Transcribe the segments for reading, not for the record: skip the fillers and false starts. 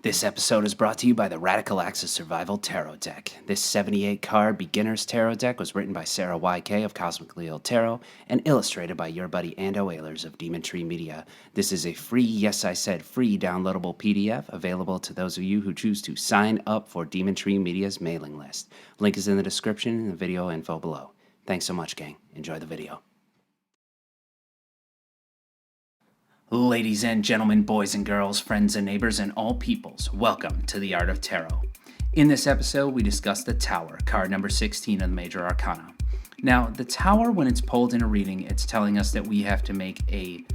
This episode is brought to you by the Radical Axis Survival Tarot Deck. This 78-card beginner's tarot deck was written by Sarah YK of Cosmic Leo Tarot and illustrated by your buddy Ando Ehlers of Demon Tree Media. This is a free, yes I said free, downloadable PDF available to those of you who choose to sign up for Demon Tree Media's mailing list. Link is in the description and the video info below. Thanks so much, gang. Enjoy the video. Ladies and gentlemen, boys and girls, friends and neighbors, and all peoples, welcome to the Art of Tarot. In this episode, we discuss the Tower, card number 16 of the Major Arcana. Now, the Tower, when it's pulled in a reading, it's telling us that we have to make a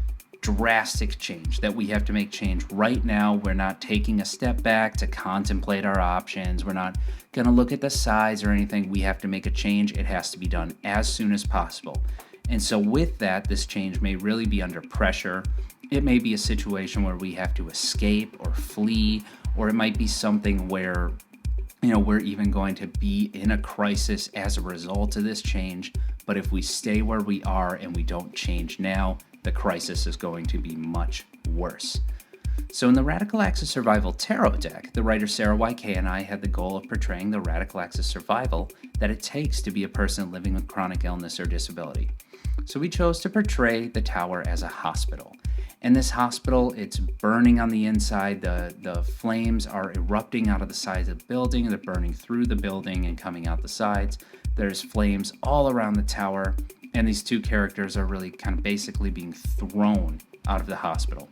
drastic change, that we have to make change right now. We're not taking a step back to contemplate our options. We're not going to look at the sides or anything. We have to make a change. It has to be done as soon as possible. And so with that, this change may really be under pressure. It may be a situation where we have to escape or flee, or it might be something where, we're even going to be in a crisis as a result of this change. But if we stay where we are and we don't change now, the crisis is going to be much worse. So in the Radical Axis Survival Tarot deck, the writer Sarah YK and I had the goal of portraying the Radical Axis survival that it takes to be a person living with chronic illness or disability. So we chose to portray the Tower as a hospital. In this hospital, it's burning on the inside. The flames are erupting out of the sides of the building. They're burning through the building and coming out the sides. There's flames all around the tower. And these two characters are really kind of basically being thrown out of the hospital.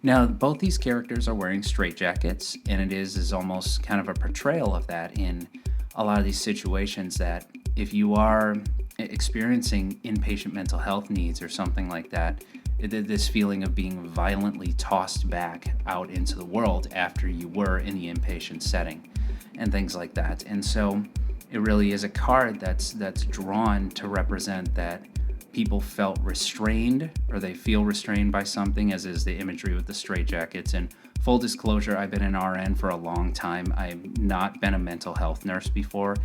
Now, both these characters are wearing straitjackets, and it is almost kind of a portrayal of that in a lot of these situations, that if you are experiencing inpatient mental health needs or something like that, this feeling of being violently tossed back out into the world after you were in the inpatient setting and things like that. And so it really is a card that's drawn to represent that people felt restrained, or they feel restrained by something, as is the imagery with the straitjackets. And full disclosure, I've been an RN for a long time. I've not been a mental health nurse before.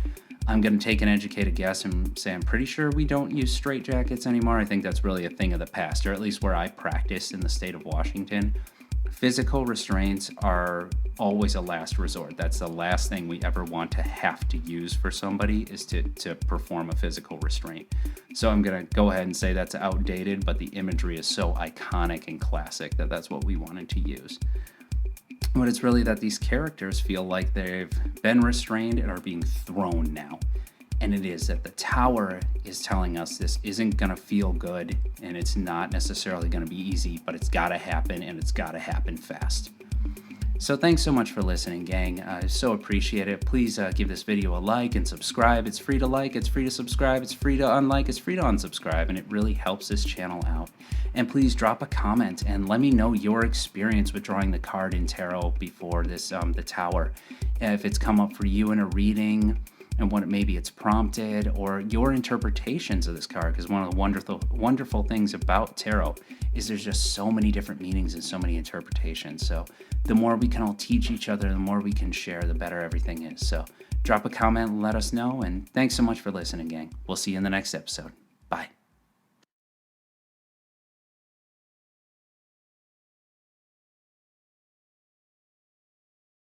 I'm going to take an educated guess and say I'm pretty sure we don't use straitjackets anymore. I think that's really a thing of the past, or at least where I practice in the state of Washington. Physical restraints are always a last resort. That's the last thing we ever want to have to use for somebody, is to perform a physical restraint. So I'm going to go ahead and say that's outdated, but the imagery is so iconic and classic that that's what we wanted to use. But it's really that these characters feel like they've been restrained and are being thrown now. And it is that the Tower is telling us this isn't going to feel good, and it's not necessarily going to be easy, but it's got to happen, and it's got to happen fast. So thanks so much for listening, gang. I so appreciate it. Please give this video a like and subscribe. It's free to like, it's free to subscribe, it's free to unlike, it's free to unsubscribe, and it really helps this channel out. And please drop a comment and let me know your experience with drawing the card in tarot before this, the Tower. If it's come up for you in a reading, and what maybe it's prompted, or your interpretations of this card, because one of the wonderful things about tarot is there's just so many different meanings and so many interpretations. So the more we can all teach each other, the more we can share, the better everything is. So drop a comment and let us know, and thanks so much for listening, gang. We'll see you in the next episode.